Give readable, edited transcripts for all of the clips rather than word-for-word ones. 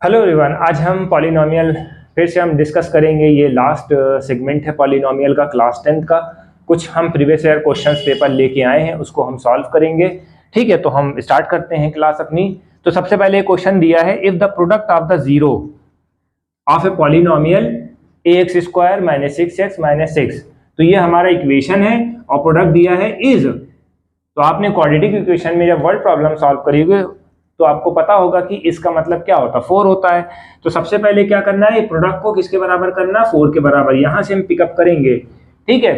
Hello everyone, आज हम polynomial फिर से हम डिस्कस करेंगे। ये लास्ट सेगमेंट है पॉलिनोमियल का, क्लास 10th का। कुछ हम प्रीवियस ईयर क्वेश्चंस पेपर लेके आए हैं, उसको हम सॉल्व करेंगे। ठीक है, तो हम स्टार्ट करते हैं क्लास अपनी। तो सबसे पहले क्वेश्चन दिया है, if the product of the zero of a polynomial ax square minus 6x minus 6, तो ये हमारा इक्वेशन है और प्रोडक्ट दिया है इज। तो आपने क्वाड्रेटिक इक्वेशन में जब वर्ड प्रॉब्लम सॉल्व करोगे तो आपको पता होगा कि इसका मतलब क्या होता है, 4 होता है। तो सबसे पहले क्या करना है, प्रोडक्ट को किसके बराबर करना है, 4 के बराबर। यहां से हम पिकअप करेंगे। ठीक है,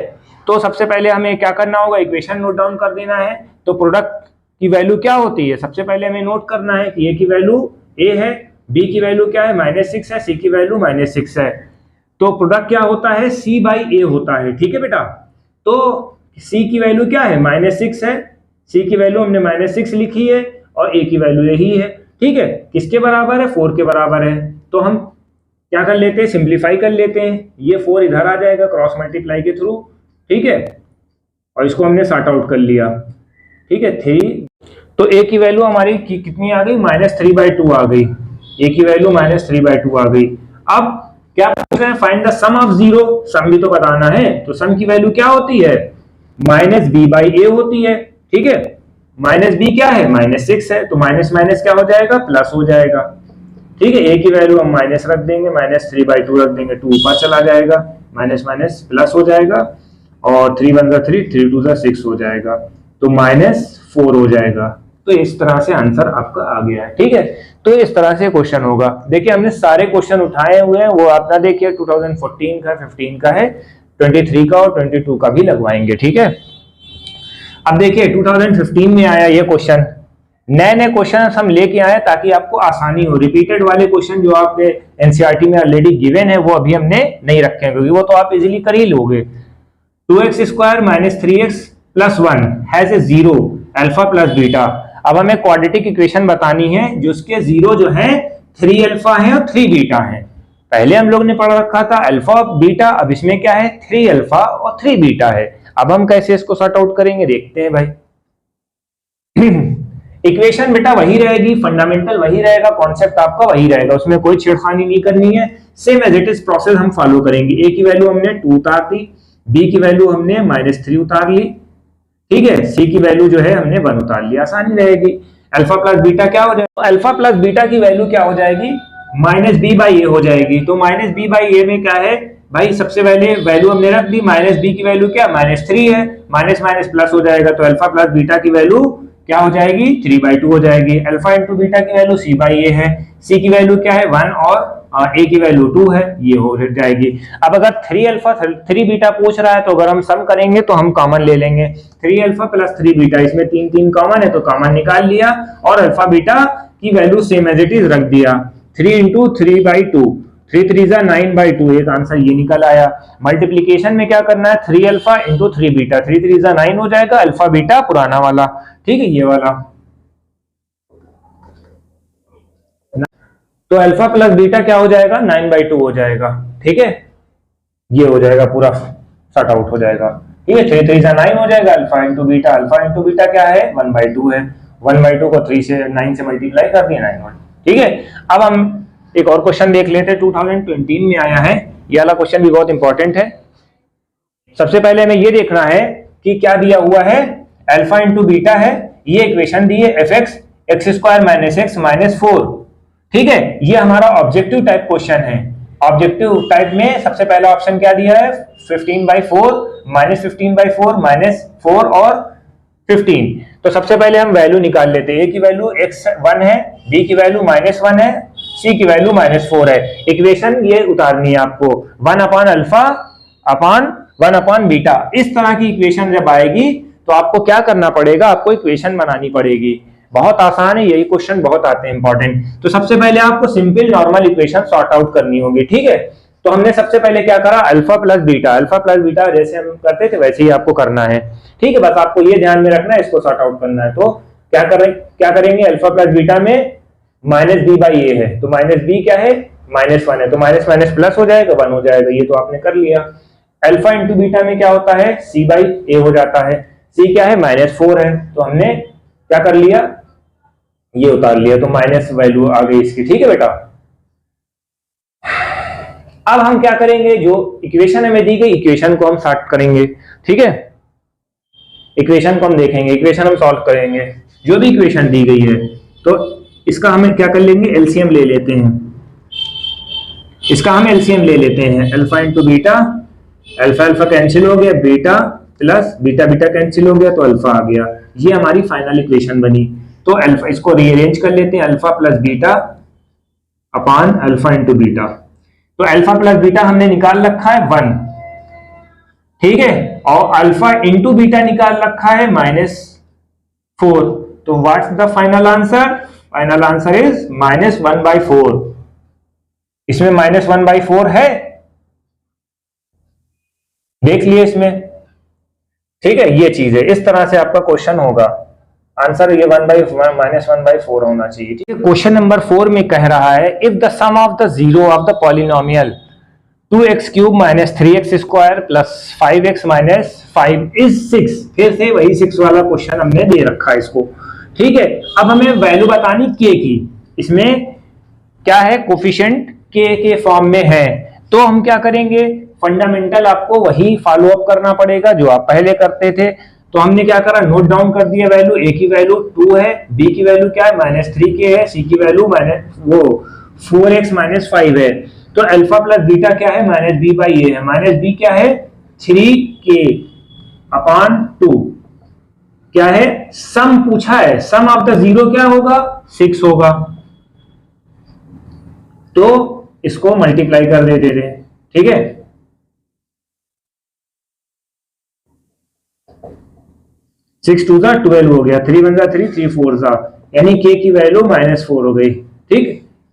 तो सबसे पहले हमें क्या करना होगा, इक्वेशन नोट डाउन कर देना है। तो प्रोडक्ट की वैल्यू क्या होती है, सबसे पहले हमें नोट करना है कि ए की वैल्यू ए है, बी की वैल्यू क्या है -6 है, सी की वैल्यू -6 है। तो प्रोडक्ट क्या होता है, सी बाई ए होता है। ठीक है बेटा, तो सी की वैल्यू क्या है, -6 है। सी की वैल्यू हमने -6 लिखी है और ए की वैल्यू यही है। ठीक है, किसके बराबर है, 4 के बराबर है। तो हम क्या कर लेते हैं, सिंप्लीफाई कर लेते हैं। ये 4 इधर आ जाएगा क्रॉस मल्टीप्लाई के थ्रू। ठीक है, और इसको हमने सॉर्ट आउट कर लिया। ठीक है, 3, तो ए की वैल्यू हमारी कितनी आ गई, -3/2 आ गई। ए की वैल्यू -3/2 आ गई। अब क्या पूछ रहे हैं, find the sum of zero. Sum भी तो बताना है, तो सम की वैल्यू क्या होती है, -b/a होती है। ठीक है, -b क्या है, -6 है, तो माइनस माइनस क्या हो जाएगा, प्लस हो जाएगा। ठीक है, a की वैल्यू हम माइनस रख देंगे, -3/2 रख देंगे, 2 ऊपर चला जाएगा, माइनस माइनस प्लस हो जाएगा, और 3 1 3, 3 2 6 हो जाएगा, तो -4 हो जाएगा। तो इस तरह से आंसर आपका आ गया है। ठीक है, तो इस तरह से क्वेश्चन होगा। देखिए हमने सारे क्वेश्चन उठाए हुए हैं, वो आप ना देखिए 2014 का, 15 का है, 23 का और 22 का भी लगवाएंगे। ठीक है, अब देखिए 2015 में आया ये क्वेश्चन। नए नए क्वेश्चन हम लेके आए ताकि आपको आसानी हो। रिपीटेड वाले क्वेश्चन जो आपके एनसीईआरटी में ऑलरेडी गिवन है वो अभी हमने नहीं रखे हैं, क्योंकि वो तो आप इजीली कर ही लोगे। 2x square minus 3x plus 1 has a zero alpha plus beta. अब हमें क्वाड्रेटिक इक्वेशन बतानी है जिसके जीरो जो है 3 अल्फा है और 3 बीटा है। पहले हम लोग ने पढ़ रखा था अल्फा और बीटा, अब इसमें क्या है, 3 अल्फा और 3 बीटा है। अब हम कैसे इसको सॉर्ट आउट करेंगे, देखते हैं भाई। इक्वेशन बेटा वही रहेगी, फंडामेंटल वही रहेगा, कॉन्सेप्ट आपका वही रहेगा, उसमें कोई छेड़खानी नहीं करनी है। Same as it is process हम फॉलो करेंगे। ए की वैल्यू हमने 2 उतार दी, बी की वैल्यू हमने -3 उतार ली। ठीक है, सी की वैल्यू जो है हमने 1 उतार ली, आसानी रहेगी। अल्फा प्लस बीटा क्या हो जाएगा, अल्फा प्लस बीटा की वैल्यू क्या हो जाएगी, -b/a हो जाएगी। तो -b/a में क्या है भाई, सबसे पहले वैल्यू हमने रख दी, -b की वैल्यू क्या, -3 है, माइनस माइनस प्लस हो जाएगा, तो अल्फा प्लस बीटा की वैल्यू क्या हो जाएगी, 3/2 हो जाएगी। अल्फा इंटू बीटा की वैल्यू c/a है, c की वैल्यू क्या है 1 और a की वैल्यू 2 है, ये हो जाएगी। अब अगर 3 अल्फा 3 बीटा पूछ रहा है तो अगर हम सम करेंगे तो हम कॉमन ले लेंगे, 3 अल्फा प्लस 3 बीटा, इसमें 3 3 कॉमन है तो कॉमन निकाल लिया, और अल्फा बीटा की value same as it is रख दिया। 3 इंटू 3/2, 3 3 9/2, एक आंसर ये निकल आया। मल्टीप्लीकेशन में क्या करना है, 3 अल्फा इंटू 3 बीटा, 3 3 9 हो जाएगा, अल्फा बीटा पुराना वाला। ठीक है, ये वाला, तो अल्फा प्लस बीटा क्या हो जाएगा, 9/2 हो जाएगा। ठीक है, ये हो जाएगा, पूरा सॉर्ट आउट हो जाएगा। ठीक है, 3 3 9 हो जाएगा, alpha into beta, alpha into beta क्या है 1/2 है, 1/2 को 3 से 9 से मल्टीप्लाई कर दिया, 9। ठीक है, अब हम एक और क्वेश्चन देख लेते हैं, 2020 में आया है। ये वाला क्वेश्चन भी बहुत इंपॉर्टेंट है। सबसे पहले हमें ये देखना है कि क्या दिया हुआ है, अल्फा इंटू बीटा है, ये इक्वेशन दी है fx x square minus x minus 4। ठीक है, ये हमारा ऑब्जेक्टिव टाइप क्वेश्चन है। ऑब्जेक्टिव टाइप में सबसे पहला ऑप्शन क्या दिया है, 15/4 -15/4 -4 और 15। तो सबसे पहले हम वैल्यू निकाल लेते हैं। ए की वैल्यू x1 है, बी की वैल्यू -1 है, सी की वैल्यू -4 है। इक्वेशन ये उतारनी है आपको, 1/अल्फा अपॉन 1/बीटा। इस तरह की इक्वेशन जब आएगी तो आपको क्या करना पड़ेगा, आपको इक्वेशन बनानी पड़ेगी। बहुत आसान है, यही क्वेश्चन बहुत आते हैं इंपॉर्टेंट। तो सबसे पहले आपको simple normal equation sort out करनी होगी। ठीक है, तो हमने सबसे पहले क्या करा, अल्फा प्लस बीटा जैसे हम करते थे वैसे ही आपको करना है। ठीक है, बस आपको ये ध्यान में रखना है, इसको सॉर्ट आउट करना है। तो क्या करेंगे, अल्फा प्लस बीटा में -b/a है, तो -b क्या है, -1 है, तो माइनस माइनस प्लस हो जाएगा, 1 हो जाएगा, ये तो आपने कर लिया। अल्फा इंटू बीटा में क्या होता है, c/a हो जाता है, c क्या है -4 है, तो हमने क्या कर लिया, ये उतार लिया, तो माइनस वैल्यू आ गई इसकी। ठीक है बेटा, अब हम क्या करेंगे, जो इक्वेशन हमें दी गई इक्वेशन को हम सॉल्व करेंगे। ठीक है, इक्वेशन को हम देखेंगे, इक्वेशन हम सॉल्व करेंगे। जो भी इक्वेशन दी गई है तो इसका हमें क्या कर लेंगे, एलसीएम ले लेते हैं। इसका हम एलसीएम ले लेते हैं, alpha into beta, alpha alpha cancel हो गया, beta plus beta beta cancel हो गया तो अल्फा आ गया। ये हमारी फाइनल इक्वेशन बनी। तो अल्फा, इसको रीअरेंज कर लेते हैं, अल्फा प्लस बीटा अपान अल्फा इंटू बीटा। तो अल्फा प्लस बीटा हमने निकाल रखा है 1, ठीक है, और अल्फा इंटू बीटा निकाल रखा है -4। तो what's the final answer? Final answer is -1/4। इसमें -1/4 है, देख लिए इसमें। ठीक है, ये चीज है, इस तरह से आपका क्वेश्चन होगा। आंसर ये -1/4 होना चाहिए। ठीक है, क्वेश्चन नंबर 4 में कह रहा है if the sum of the zero of the polynomial 2x³ - 3x² + 5x - 5 is 6। फिर से वही 6 वाला क्वेश्चन हमने दे रखा है इसको। ठीक है, अब हमें वैल्यू बतानी k की। इसमें क्या है, कोफिशिएंट k के फॉर्म में है। तो हम क्या करेंगे, फंडामेंटल आपको वही फॉलो अप करना पड़ेगा जो आप पहले करते थे। तो हमने क्या करा, नोट डाउन कर दिया वैल्यू। a की वैल्यू 2 है, b की वैल्यू क्या है -3k है, c की वैल्यू -4x - 5 है। तो अल्फा प्लस बीटा क्या है, -b/a है। -b क्या है, 3k अपान 2 क्या है, सम पूछा है, सम ऑफ द जीरो क्या होगा, 6 होगा। तो इसको मल्टीप्लाई कर देते थे। ठीक है, 6 2 जा 12 हो गया, 3 1 जा 3 3 4 जा, यानी k की वैल्यू -4 हो गई। ठीक,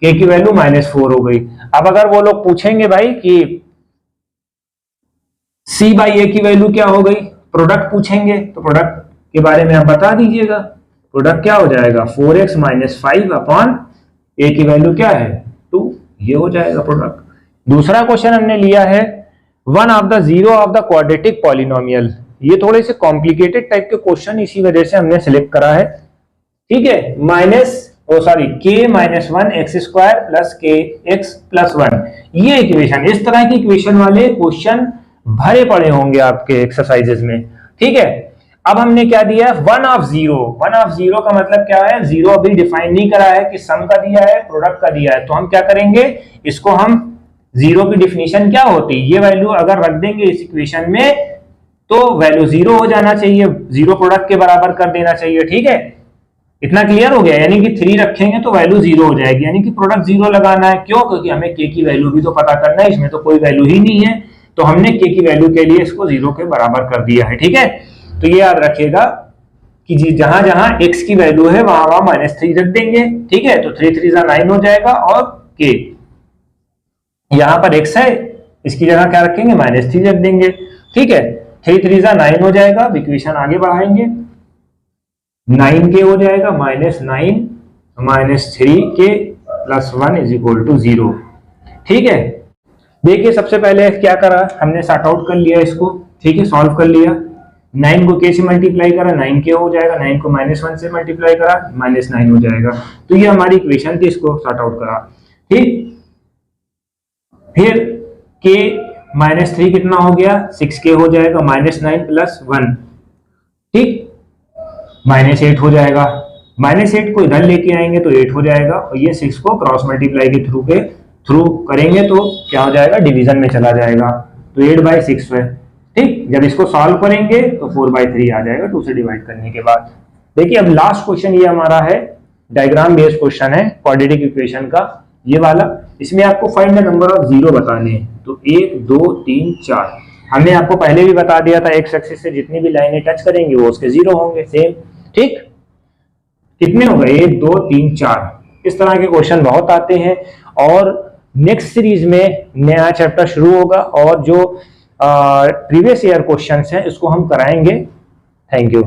k की वैल्यू -4 हो गई। अब अगर वो लोग पूछेंगे भाई कि c/a की वैल्यू क्या हो गई, प्रोडक्ट पूछेंगे, तो प्रोडक्ट के बारे में आप बता दीजिएगा। प्रोडक्ट क्या हो जाएगा, 4x - 5 अपॉन a की वैल्यू क्या है 2, ये हो जाएगा प्रोडक्ट। दूसरा क्वेश्चन हमने लिया है one of the zero of the quadratic polynomial. ये थोड़े से कॉम्प्लिकेटेड टाइप के क्वेश्चन, इसी वजह से हमने सिलेक्ट करा है। ठीक है, k - 1 x² + kx + 1, ये इक्वेशन, इस तरह की इक्वेशन वाले क्वेश्चन भरे पड़े होंगे आपके एक्सरसाइजेज में। ठीक है, अब हमने क्या दिया, वन ऑफ जीरो का मतलब क्या है, जीरो अभी डिफाइन नहीं करा है कि सम का दिया है प्रोडक्ट का दिया है। तो हम क्या करेंगे, इसको हम जीरो की डिफिनीशन क्या होती है, ये वैल्यू अगर रख देंगे इस इक्वेशन में तो वैल्यू 0 हो जाना चाहिए, 0 प्रोडक्ट के बराबर कर देना चाहिए। ठीक है, इतना क्लियर हो गया, यानी कि 3 रखेंगे तो वैल्यू 0 हो जाएगी, यानी कि प्रोडक्ट 0 लगाना है। क्यों, क्योंकि हमें k की वैल्यू भी तो पता करना है, इसमें तो कोई वैल्यू ही नहीं है, तो हमने k की वैल्यू के लिए इसको 0 के बराबर कर दिया है। ठीक है, तो ये याद रखिएगा कि जहां जहां x की वैल्यू है वहां वहां -3 रख देंगे। ठीक है, तो 3 3 9 हो जाएगा, और k यहां पर x है, इसकी जगह क्या रखेंगे, -3 रख देंगे। ठीक है, 3 3 9 हो जाएगा, इक्वेशन आगे बढ़ाएंगे, 9k हो जाएगा, -9 -3k + 1 = 0। ठीक है, देखिए सबसे पहले क्या करा, हमने सॉर्ट आउट कर लिया इसको। ठीक है, सॉल्व कर लिया, 9 को k से मल्टीप्लाई करा, 9k हो जाएगा, 9 को -1 से मल्टीप्लाई करा, -9 हो जाएगा। तो ये हमारी इक्वेशन थी, इसको सॉर्ट आउट करा। ठीक, फिर k -3 कितना हो गया, 6k हो जाएगा, -9 + 1, ठीक, -8 हो जाएगा। -8 को इधर लेके आएंगे तो 8 हो जाएगा, और ये 6 को क्रॉस मल्टीप्लाई के थ्रू करेंगे तो क्या हो जाएगा, डिवीजन में चला जाएगा, तो 8/6 है। ठीक, जब इसको सॉल्व करेंगे तो 4/3 आ जाएगा 2 से डिवाइड करने के बाद। देखिए अब लास्ट क्वेश्चन ये हमारा है, डायग्राम बेस्ड क्वेश्चन है क्वाड्रेटिक इक्वेशन का, ये वाला। इसमें आपको find the number of zero बताने हैं। तो 1 2 3 4, हमने आपको पहले भी बता दिया था, एक्स एक्सिस से जितनी भी लाइनें टच करेंगे वो उसके जीरो होंगे, सेम। ठीक, कितने हो गए, 1 2 3 4। इस तरह के क्वेश्चन बहुत आते हैं, और नेक्स्ट सीरीज में नया चैप्टर शुरू होगा, और जो प्रीवियस ईयर क्वेश्चंस हैं इसको हम कराएंगे। Thank you.